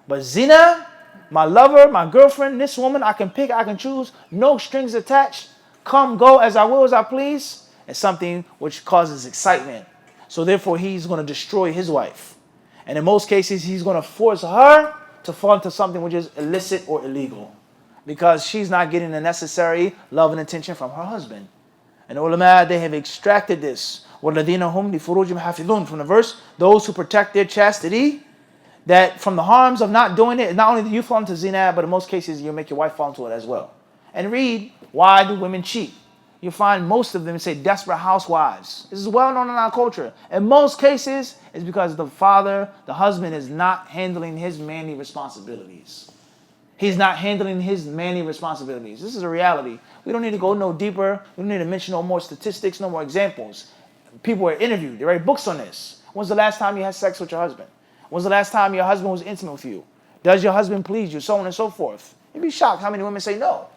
But zina, my lover, my girlfriend, this woman, I can pick, I can choose, no strings attached, come, go, as I will, as I please, is something which causes excitement. So therefore, he's going to destroy his wife. And in most cases, he's going to force her to fall into something which is illicit or illegal, because she's not getting the necessary love and attention from her husband. And the ulama, they have extracted this. وَالَّذِينَ هُمْ لِفُرُوجِهِمْ حَافِظُونَ, from the verse, those who protect their chastity, that from the harms of not doing it, not only do you fall into zina, but in most cases you'll make your wife fall into it as well. And read, why do women cheat? You find most of them say desperate housewives. This is well known in our culture. In most cases, it's because the father, the husband, is not handling his manly responsibilities. He's not handling his manly responsibilities. This is a reality. We don't need to go no deeper. We don't need to mention no more statistics, no more examples. People are interviewed. They write books on this. When's the last time you had sex with your husband? When's the last time your husband was intimate with you? Does your husband please you? So on and so forth. You'd be shocked how many women say no.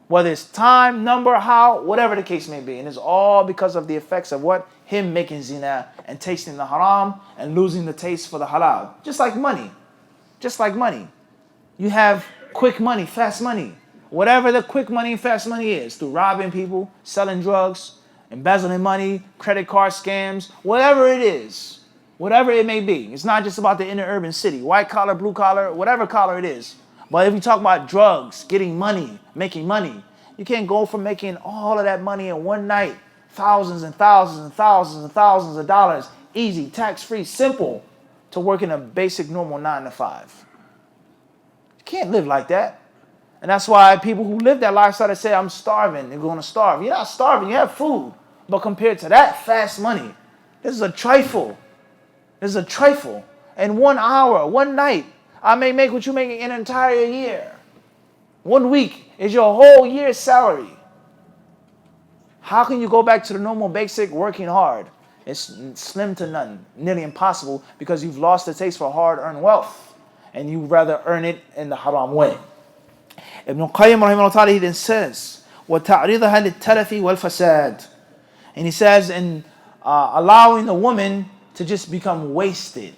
Whether it's time, number, how, whatever the case may be. And it's all because of the effects of what? Him making zina and tasting the haram and losing the taste for the halal. Just like money. Just like money. You have quick money, fast money. Whatever the quick money and fast money is, through robbing people, selling drugs, embezzling money, credit card scams, whatever it is, whatever it may be. It's not just about the inner urban city, white collar, blue collar, whatever collar it is. But if you talk about drugs, getting money, making money, you can't go from making all of that money in one night, thousands and thousands and thousands and thousands of dollars, easy, tax-free, simple, to working a basic, normal 9 to 5. You can't live like that. And that's why people who live that lifestyle, they say, I'm starving, they're going to starve. You're not starving, you have food. But compared to that fast money, this is a trifle. This is a trifle. In 1 hour, one night, I may make what you make in an entire year. 1 week is your whole year's salary. How can you go back to the normal basic working hard? It's slim to none, nearly impossible, because you've lost the taste for hard-earned wealth, and you rather earn it in the haram way. Ibn Qayyim rahimahullah ta'ala, he then says, وَتَعْرِضَهَا لِلتَّلَفِ وَالْفَسَادِ. And he says, in allowing the woman to just become wasted.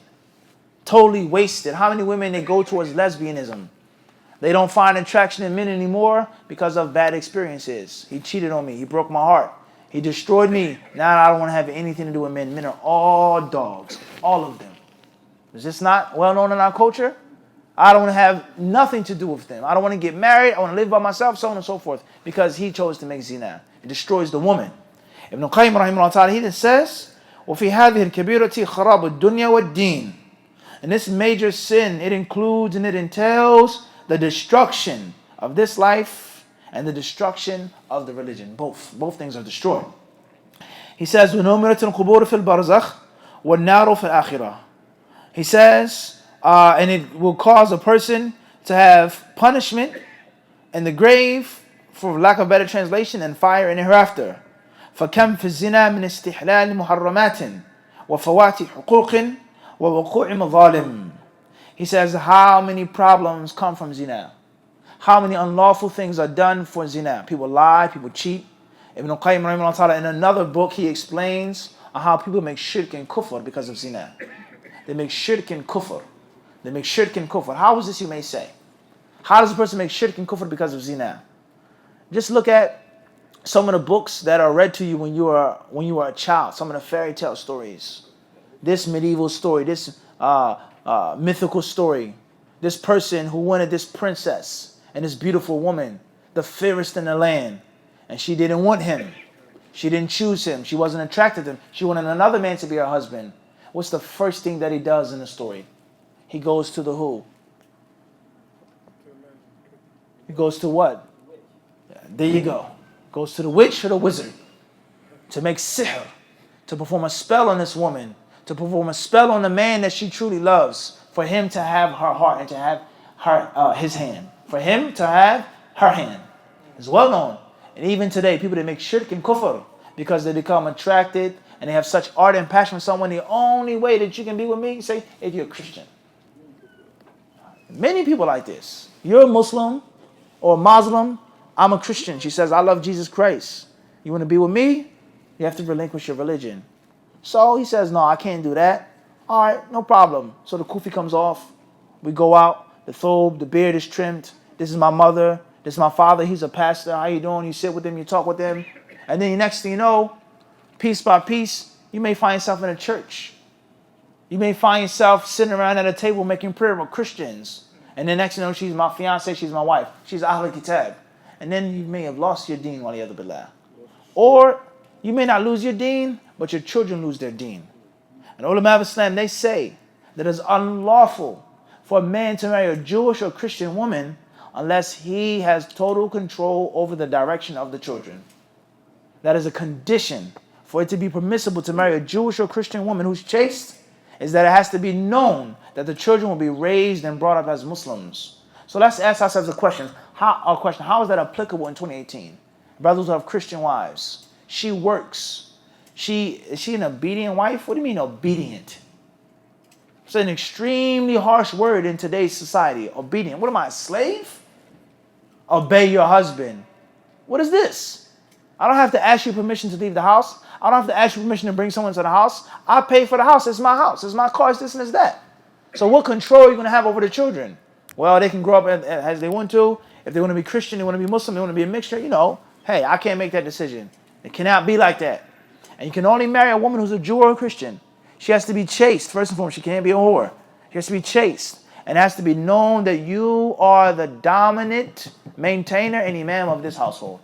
Totally wasted. How many women they go towards lesbianism? They don't find attraction in men anymore because of bad experiences. He cheated on me. He broke my heart. He destroyed me. Now I don't want to have anything to do with men. Men are all dogs. All of them. Is this not well known in our culture? I don't want to have nothing to do with them. I don't want to get married. I want to live by myself, so on and so forth. Because he chose to make zina. It destroys the woman. Ibn Qayyim rahimahullah ta'ala, he says, وَفِي هَذِهِ الْكَبِيرَةِ خَرَابُ الدُّنْيَا وَالدِّينِ. And this major sin, it includes and it entails the destruction of this life and the destruction of the religion. Both things are destroyed. He says, وَنُمِرَةِ الْقُبُورِ فِي الْبَرْزَخِ وَالنَّارُ فِي الْآخِرَةِ. He says, and it will cause a person to have punishment in the grave, for lack of better translation, and fire in the hereafter. فَكَمْ فِي الزِّنَا مِنْ اسْتِحْلَالِ مُحَرَّمَاتٍ وَفَوَاتِ حُقُوقٍ وَوُقُوعِ مَظَالِمٍ. He says, how many problems come from zina? How many unlawful things are done for zina? People lie, people cheat. Ibn Qayyim rahimahullah ta'ala, in another book, he explains how people make shirk and kufr because of zina. They make shirk and kufr. They make shirk and kufr. How is this, you may say? How does a person make shirk and kufr because of zina? Just look at some of the books that are read to you when you were a child. Some of the fairy tale stories. This medieval story, this mythical story. This person who wanted this princess and this beautiful woman, the fairest in the land. And she didn't want him. She didn't choose him. She wasn't attracted to him. She wanted another man to be her husband. What's the first thing that he does in the story? He goes to the who? He goes to what? There you go. Goes to the witch or the wizard to make sihr, to perform a spell on this woman, to perform a spell on the man that she truly loves, for him to have her heart and to have her his hand, for him to have her hand. It's well known. And even today, people that make shirk and kufr because they become attracted and they have such ardent passion for someone, the only way that you can be with me, say, if you're a Christian. Many people like this. You're a Muslim or a Muslim. I'm a Christian. She says, I love Jesus Christ. You want to be with me? You have to relinquish your religion. So he says, no, I can't do that. All right, no problem. So the kufi comes off. We go out. The thobe, the beard is trimmed. This is my mother. This is my father. He's a pastor. How you doing? You sit with him. You talk with him. And then the next thing you know, piece by piece, you may find yourself in a church. You may find yourself sitting around at a table making prayer with Christians. And then next thing you know, she's my fiance, she's my wife. She's Ahl Kitab. And then you may have lost your deen, waliyadu billah. Or you may not lose your deen, but your children lose their deen. And ulama of Islam, they say that it's unlawful for a man to marry a Jewish or Christian woman unless he has total control over the direction of the children. That is a condition for it to be permissible to marry a Jewish or Christian woman who's chaste, is that it has to be known that the children will be raised and brought up as Muslims. So let's ask ourselves a question. How is that applicable in 2018? Brothers who have Christian wives. She works. Is she an obedient wife? What do you mean obedient? It's an extremely harsh word in today's society. Obedient. What am I, a slave? Obey your husband. What is this? I don't have to ask you permission to leave the house. I don't have to ask you permission to bring someone to the house. I pay for the house. It's my house. It's my car. It's this and it's that. So what control are you going to have over the children? Well, they can grow up as they want to. If they want to be Christian, they want to be Muslim, they want to be a mixture, hey, I can't make that decision. It cannot be like that. And you can only marry a woman who's a Jew or a Christian. She has to be chaste, first and foremost. She can't be a whore. She has to be chaste. And it has to be known that you are the dominant maintainer and imam of this household.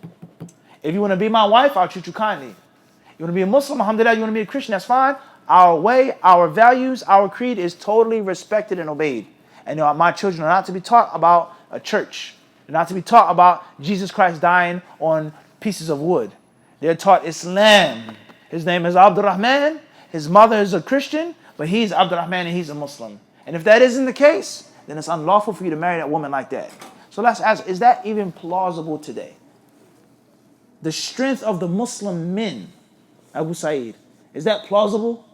If you want to be my wife, I'll treat you kindly. You want to be a Muslim, alhamdulillah, you want to be a Christian, that's fine. Our way, our values, our creed is totally respected and obeyed. And my children are not to be taught about a church. They're not to be taught about Jesus Christ dying on pieces of wood. They're taught Islam. His name is Abdurrahman. His mother is a Christian, but he's Abdurrahman and he's a Muslim. And if that isn't the case, then it's unlawful for you to marry that woman like that. So let's ask, is that even plausible today? The strength of the Muslim men, Abu Sa'id, is that plausible?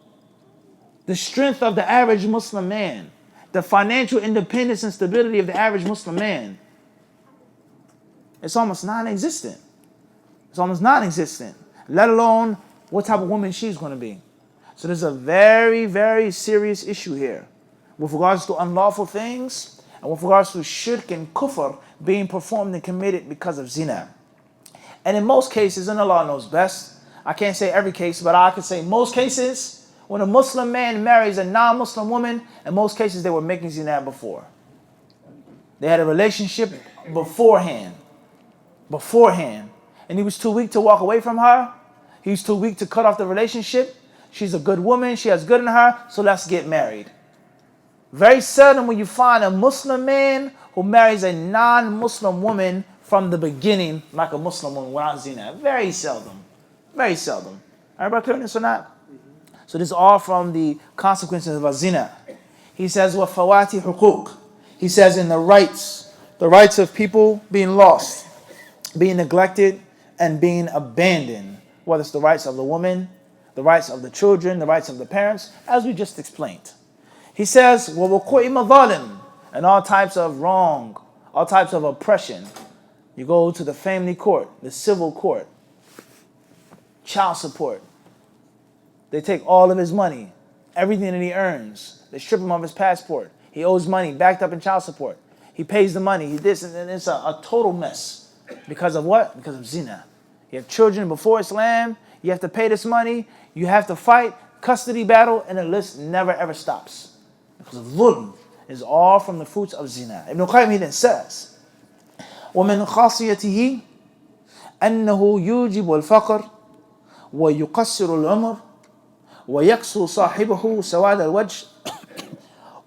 The strength of the average Muslim man, the financial independence and stability of the average Muslim man, it's almost non-existent. It's almost non-existent, let alone what type of woman she's going to be. So there's a very, very serious issue here with regards to unlawful things, and with regards to shirk and kufr being performed and committed because of zina. And in most cases, and Allah knows best, I can't say every case, but I can say most cases, when a Muslim man marries a non-Muslim woman, in most cases they were making zina before. They had a relationship beforehand, and he was too weak to walk away from her. He was too weak to cut off the relationship. She's a good woman, she has good in her, so let's get married. Very seldom will you find a Muslim man who marries a non-Muslim woman from the beginning like a Muslim woman without zina. Very seldom. Very seldom. Everybody clear on this or not? So this is all from the consequences of a zina. He says, وَفَوَاتِ حُقُوق. He says in the rights of people being lost, being neglected, and being abandoned. Whether it's the rights of the woman, the rights of the children, the rights of the parents, as we just explained. He says, وَوُقُوعِ مَظَالِمٍ, and all types of wrong, all types of oppression. You go to the family court, the civil court, child support. They take all of his money, everything that he earns. They strip him of his passport. He owes money backed up in child support. He pays the money. He this, and it's a total mess. Because of what? Because of zina. You have children before Islam. You have to pay this money. You have to fight, custody battle, and the list never ever stops. Because of dhulm is all from the fruits of zina. Ibn Qayyim, he then says, وَمِنْ خَاصِيَتِهِ أَنَّهُ يُوجِبُ الْفَقْرِ وَيُقَصِّرُ الْعُمْرِ وَيَكْسُو صَاحِبَهُ سَوَادَ الْوَجْهِ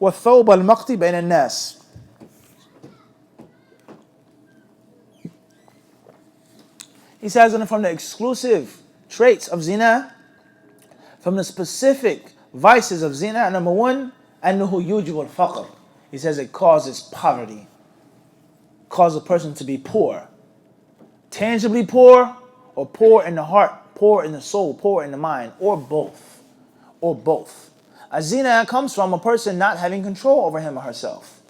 وَالثَّوْبَ الْمَقْتِ بَيْنَ النَّاسِ. He says, and from the exclusive traits of zina, from the specific vices of zina, number one, أَنَّهُ يُوجِبُ الْفَقْرِ. He says it causes poverty, causes a person to be poor. Tangibly poor, or poor in the heart, poor in the soul, poor in the mind, or both. Or both. A zina comes from a person not having control over him or herself.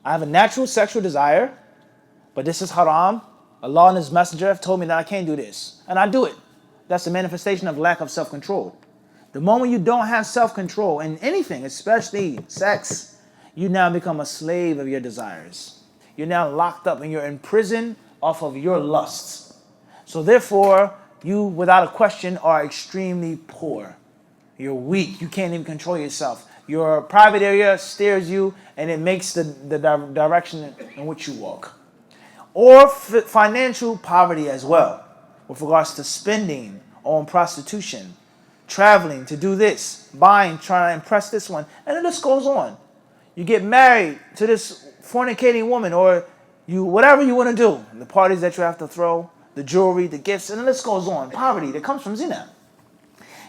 I have a natural sexual desire, but this is haram. Allah and His Messenger have told me that I can't do this, and I do it. That's a manifestation of lack of self-control. The moment you don't have self-control in anything, especially sex, you now become a slave of your desires. You're now locked up and you're in prison off of your lusts. So therefore, you, without a question, are extremely poor. You're weak. You can't even control yourself. Your private area steers you, and it makes the direction in which you walk. Or financial poverty as well, with regards to spending on prostitution, traveling to do this, buying, trying to impress this one, and the list goes on. You get married to this fornicating woman, or you whatever you want to do, the parties that you have to throw, the jewelry, the gifts, and the list goes on. Poverty that comes from zina.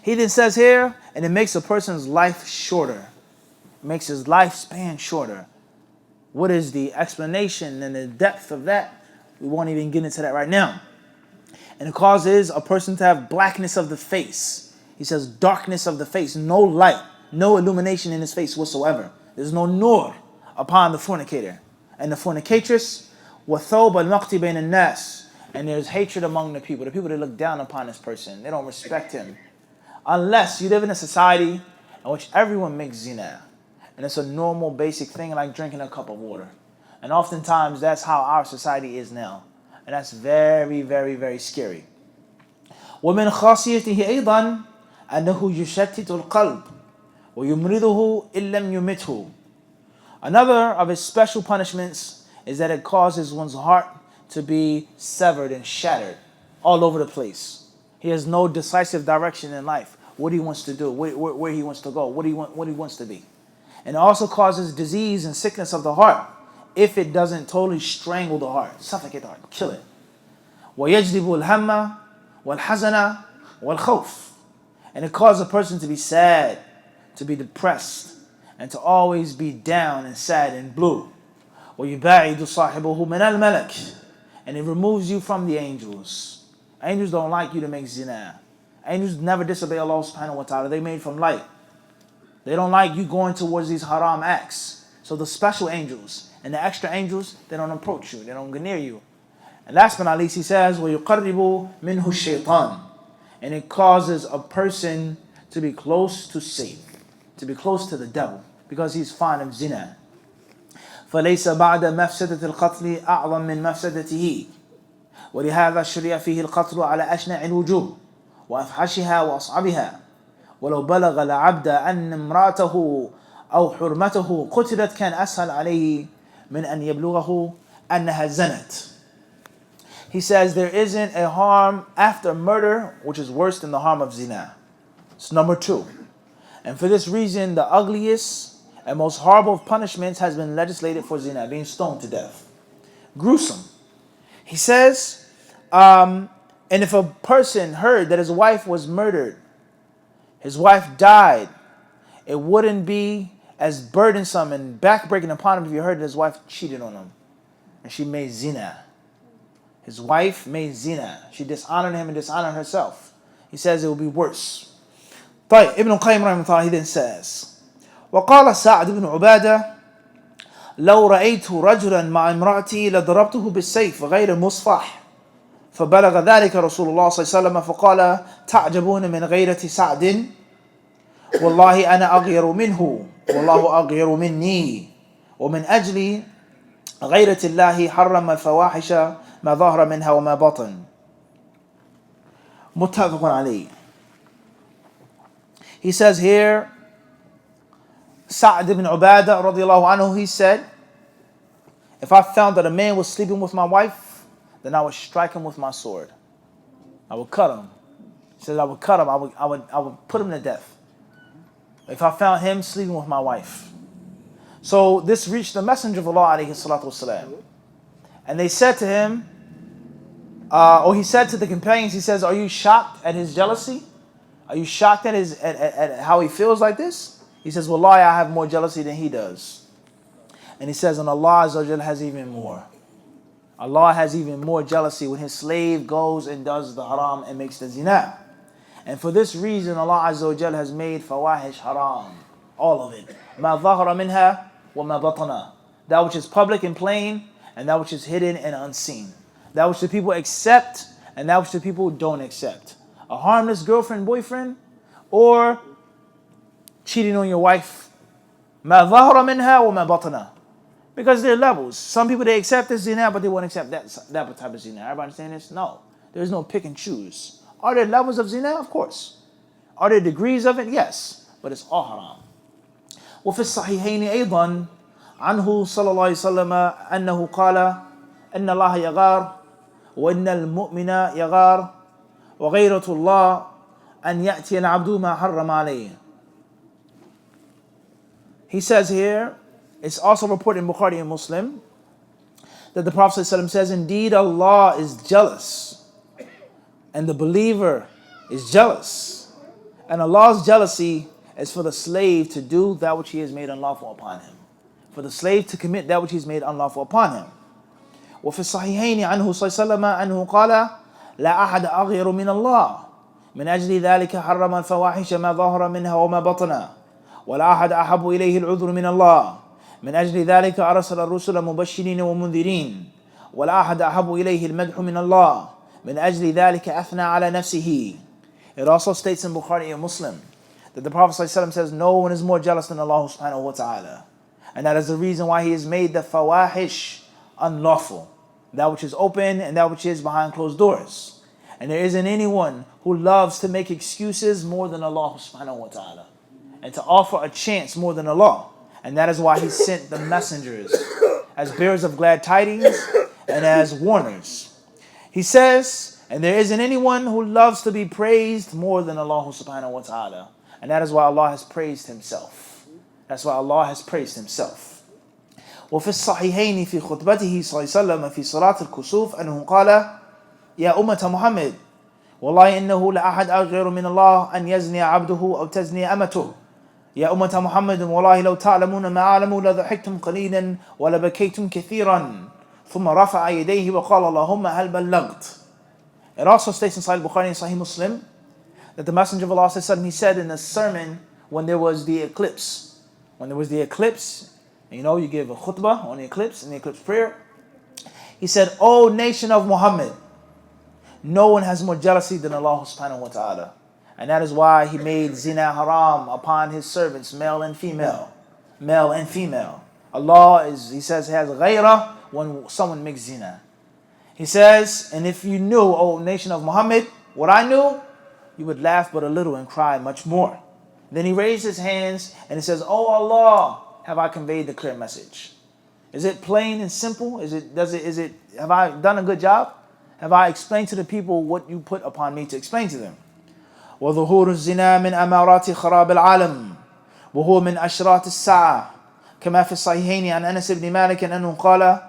He then says here, and it makes a person's life shorter. It makes his lifespan shorter. What is the explanation and the depth of that? We won't even get into that right now. And it causes a person to have blackness of the face. He says darkness of the face, no light, no illumination in his face whatsoever. There's no nur upon the fornicator. And the fornicatress, وَثَوْبَ الْمَقْتِ بَيْنَ النَّاسِ. And there's hatred among the people that look down upon this person. They don't respect him. Unless you live in a society in which everyone makes zina. And it's a normal, basic thing like drinking a cup of water. And oftentimes, that's how our society is now. And that's very, very, very scary. وَمِنْ خَاصِيَتِهِ أَيْضًا أَنَّهُ يُشَتِّتُ الْقَلْبِ وَيُمْرِضُهُ إِلَّمْ يُمِتْهُ. Another of its special punishments is that it causes one's heart to be severed and shattered all over the place. He has no decisive direction in life. What he wants to do, where he wants to go, what he wants to be. And it also causes disease and sickness of the heart if it doesn't totally strangle the heart, suffocate the heart, kill it. وَيَجْلِبُ الْهَمَّ وَالْحَزَنَ وَالْخَوْفِ. And it causes a person to be sad, to be depressed, and to always be down and sad and blue. وَيُبَاعِدُ صَاحِبُهُ مِنَ الْمَلَكِ. And it removes you from the angels. Angels don't like you to make zina. Angels never disobey Allah subhanahu wa ta'ala. They made from light. They don't like you going towards these haram acts. So the special angels and the extra angels, they don't approach you. They don't go near you. And last but not least, he says, وَيُقَرِّبُ مِنْهُ الشَّيْطَانِ. And it causes a person to be close to Satan, to be close to the devil, because he's fond of zina. فليس بعد مفسدة القتل أعظم من مفسدته ولهذا شرع فيه القتل على أشنع الوجوه وأفحشها وأصعبها ولو بلغ العبد أن امرأته أو حرمته قتلت كان أسهل عليه من أن يبلغه أنها زنت. He says there isn't a harm after murder which is worse than the harm of zina. It's number 2. And for this reason, the ugliest and most horrible of punishments has been legislated for zina, being stoned to death. Gruesome. He says, and if a person heard that his wife was murdered, his wife died, it wouldn't be as burdensome and backbreaking upon him if you heard that his wife cheated on him and she made zina. His wife made zina. She dishonored him and dishonored herself. He says it will be worse. طيب, Ibn Qayyim رحمه الله, he then says, وقال سعد بن عبادة لو رأيت رجلا مع امرأتي لضربته بالسيف غير مصفح فبلغ ذلك رسول الله صلى الله عليه وسلم فقال تعجبون من غيرة سعد والله أنا أغير منه والله أغير مني ومن أجل غيرة الله حرم الفواحش ما ظهر منها وما بطن. متفق عليه. He says here, Sa'd ibn Ubadah radiallahu anhu, he said, if I found that a man was sleeping with my wife, then I would strike him with my sword. I would cut him. He says I would cut him. I would put him to death if I found him sleeping with my wife. So this reached the Messenger of Allah alayhi salatu wasalam. And they said to him, or he said to the companions, he says, are you shocked at his jealousy? Are you shocked at at how he feels like this? He says, wallahi, I have more jealousy than he does. And he says, and Allah Azza wa Jal has even more. Allah has even more jealousy when his slave goes and does the haram and makes the zina. And for this reason, Allah Azza wa Jal has made fawahish haram. All of it. Ma dhahara minha wa ma batana. That which is public and plain, and that which is hidden and unseen. That which the people accept, and that which the people don't accept. A harmless girlfriend, boyfriend, or cheating on your wife. Ma dhahara minha wa ma batana. Because there are levels. Some people, they accept this zina, but they won't accept that type of zina. Everybody understand this? No. There's no pick and choose. Are there levels of zina? Of course. Are there degrees of it? Yes. But it's all haram. وفي الصحيحين أيضا عنه صلى الله عليه وسلم أنه قال إن الله يغار وإن المؤمن يغار وغيرة الله أن يأتي العبد ما حرم عليه. He says here, it's also reported in Bukhari and Muslim that the Prophet ﷺ says, indeed Allah is jealous and the believer is jealous. And Allah's jealousy is for the slave to do that which he has made unlawful upon him. For the slave to commit that which he has made unlawful upon him. وفي الصحيحين عنه صلى الله عليه وسلم أنه قال لا أحد أغير من الله من أجل ذلك حرم الفواحش ما ظهر منها وما بطن ولا أحد أحب إليه العذر من الله من أجل ذلك أرسل الرسل مبشرين ومنذرين ولا أحد أحب إليه المدح من الله من أجل ذلك أثنى على نفسه. It also states in Bukhari and Muslim that the Prophet ﷺ says no one is more jealous than Allah subhanahu wa ta'ala. And that is the reason why he has made the fawahish unlawful. That which is open and that which is behind closed doors. And there isn't anyone who loves to make excuses more than Allah subhanahu wa ta'ala. And to offer a chance more than Allah. And that is why he sent the messengers as bearers of glad tidings and as warners. He says, and there isn't anyone who loves to be praised more than Allah subhanahu wa ta'ala. And that is why Allah has praised himself. That's why Allah has praised himself. وفي الصحيحين في خطبته صلى الله عليه وسلم في صلاة الكسوف أنه قال يا أمة محمد والله إنه لأحد أغير من الله أن يزني عبده أو تزني أمته يا أمة محمد والله لو تعلمون ما أعلم لضحكتم قليلا ولبكيتم كثيرا ثم رفع يديه وقال اللهم هل بلغت. It also states in Sahih Bukhari and Sahih Muslim that the Messenger of Allah he said in a sermon when there was the eclipse. When there was the eclipse, you know, you give a khutbah on the eclipse, in the eclipse prayer. He said, O nation of Muhammad, no one has more jealousy than Allah subhanahu wa ta'ala. And that is why he made zina haram upon his servants, male and female. male and female. Allah he says, has ghayrah when someone makes zina. He says, and if you knew, O nation of Muhammad, what I knew, you would laugh but a little and cry much more. Then he raised his hands and he says, Oh Allah, have I conveyed the clear message? Is it plain and simple? Have I done a good job? Have I explained to the people what you put upon me to explain to them? وظهور الزنا من أمارات خراب العالم وهو من أشراط الساعة كما في الصحيحين عن أنس بن مالك أنه قال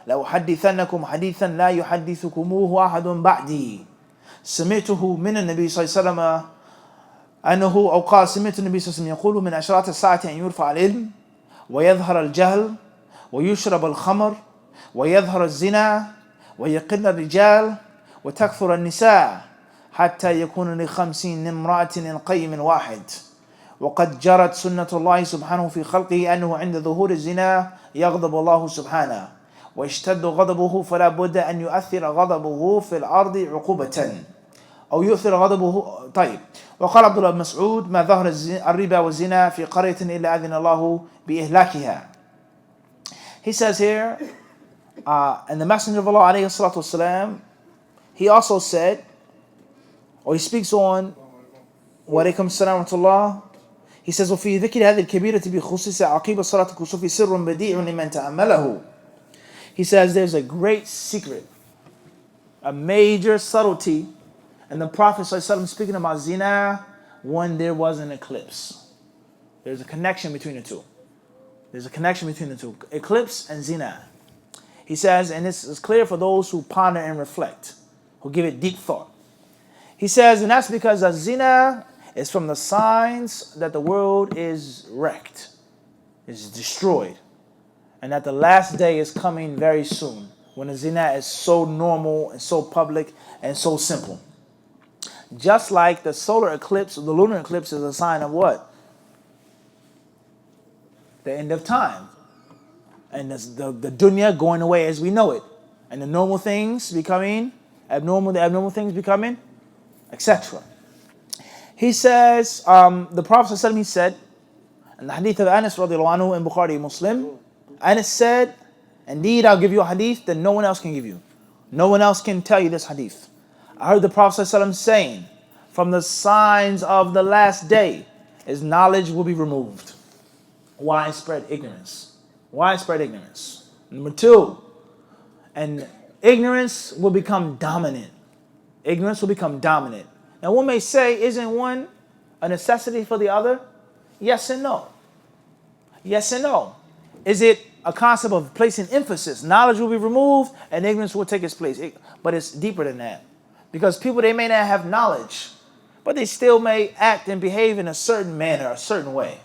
لأحدثنكم حديثا لا يحدثكموه أحد بعدي سمعته من النبي صلى الله عليه وسلم أنه أو قال سمعت النبي صلى الله عليه وسلم يقول من أشراط الساعة أن يرفع العلم ويظهر الجهل ويشرب الخمر ويظهر الزنا ويقل الرجال وتكثر النساء حتى يكون ل50 امرأة القيم واحد وقد جرت سنة الله سبحانه في خلقه أنه عند ظهور الزنا يغضب الله سبحانه ويشتد غضبه فلا بد أن يؤثر غضبه في الأرض عقوبة أو يؤثر غضبه. طيب. وقال عبد الله بن مسعود ما ظهر الربا والزنا في قرية إلا أذن الله بإهلاكها. He says here, and the Messenger of Allah alayhi salatu wasalam, he also said, or he speaks on, وعليكم السلام ورحمة الله, he says وفي ذكر هذه الكبيرة بخصوص عقيب صلاة الكسوف سر بديع لمن تأمله. He says there's a great secret, a major subtlety, and the Prophet ﷺ speaking about zina when there was an eclipse. There's a connection between the two. There's a connection between the two. Eclipse and zina. He says, and this is clear for those who ponder and reflect, who give it deep thought. He says, and that's because the zina is from the signs that the world is wrecked, is destroyed, and that the last day is coming very soon, when the zina is so normal and so public and so simple. Just like the solar eclipse or the lunar eclipse is a sign of what? The end of time. And the dunya going away as we know it. And the normal things becoming abnormal, the abnormal things becoming, etc. He says, the Prophet ﷺ, he said, in the hadith of Anas radiallahu anhu in Bukhari Muslim, Anas said, indeed I'll give you a hadith that no one else can give you. No one else can tell you this hadith. I heard the Prophet ﷺ saying, from the signs of the last day is knowledge will be removed. Widespread ignorance. Widespread ignorance. Number 2, and ignorance will become dominant. Ignorance will become dominant. Now one may say, isn't one a necessity for the other? Yes and no. Yes and no. Is it a concept of placing emphasis? Knowledge will be removed and ignorance will take its place. But it's deeper than that. Because people, they may not have knowledge, but they still may act and behave in a certain manner, a certain way.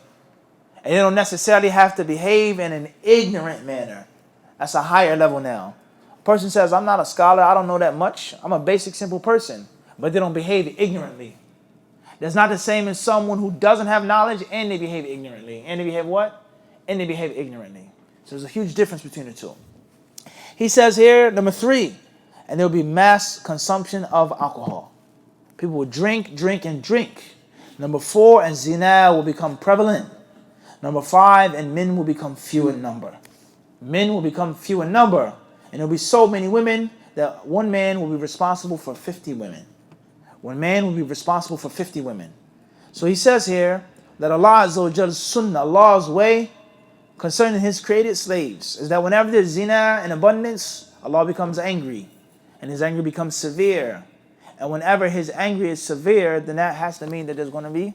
And they don't necessarily have to behave in an ignorant manner. That's a higher level now. A person says, I'm not a scholar, I don't know that much. I'm a basic, simple person. But they don't behave ignorantly. That's not the same as someone who doesn't have knowledge and they behave ignorantly. And they behave what? And they behave ignorantly. So there's a huge difference between the two. He says here, number 3, and there will be mass consumption of alcohol. People will drink, drink, and drink. Number 4, and zina will become prevalent. Number 5, and men will become few in number. Men will become few in number. And there will be so many women that one man will be responsible for 50 women. One man will be responsible for 50 women. So he says here that Allah Azza wa Jall's sunnah, Allah's way concerning his created slaves, is that whenever there's zina in abundance, Allah becomes angry. And his anger becomes severe. And whenever his anger is severe, then that has to mean that there's going to be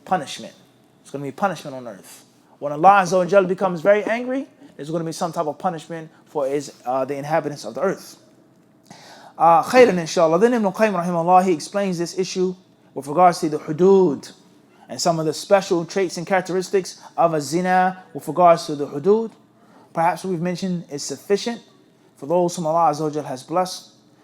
punishment. There's going to be punishment on earth. When Allah Azza wa Jalla becomes very angry, there's going to be some type of punishment for the inhabitants of the earth. Khairan inshallah. Then Ibn Qayyim rahimahullah, he explains this issue with regards to the hudud and some of the special traits and characteristics of a zina with regards to the hudud. Perhaps what we've mentioned is sufficient for those whom Allah Azza wa Jalla has blessed.